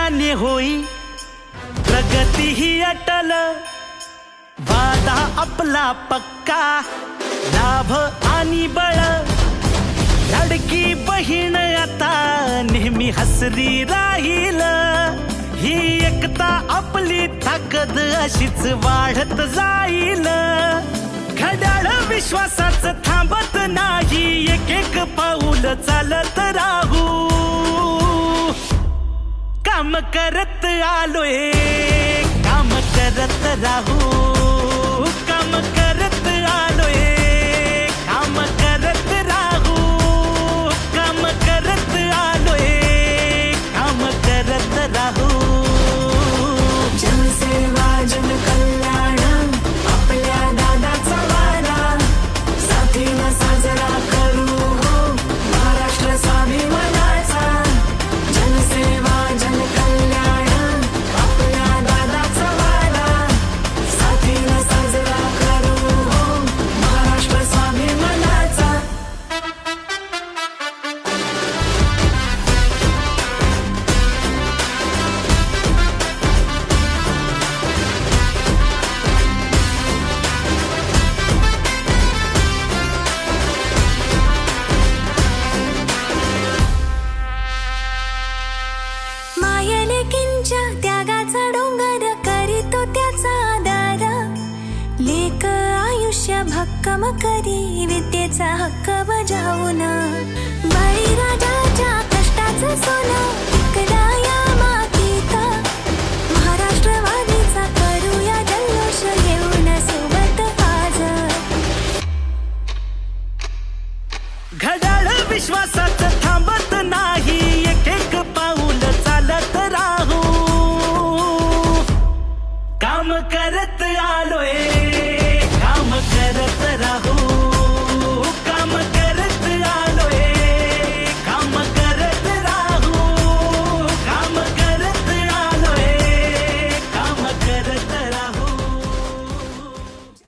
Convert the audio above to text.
विकासाने होई प्रगती ही अटल, वादा आपला पक्का, लाभ आणि बळ, लाडकी बहीण आता नेहमी हसरी राहील, ही एकता आपली ताकद अशीच वाढत जाईल, घड्याळ विश्वासाचं थांबत नाही, एक एक पाऊल चालत राहू, काम करत आलोय, काम करत राहू, काम करत आलोय, काम करत राहू, काम करत आलोय, काम करत राहू. जनसेवा जनकल्याण आपल्या दादाचा वादा, साथीनं साजरा करू हो महाराष्ट्र स्वाभिमानाचा. जनसेवा जनकल्याण आपल्या दादाचा वादा, साथीनं साजरा करू हो महाराष्ट्र स्वाभिमानाचा. मायलेकींच्या त्यागाचा डोंगर करीतो त्याचा आदर, लेक आयुष्य भक्कम करी विद्येचा हक्क बजावून, बळीराजाच्या कष्टाचं सोनं इकला या मातीत, महाराष्ट्रवादीचा करूया जल्लोष घेऊन सोबत आज. घड्याळ विश्वासाचं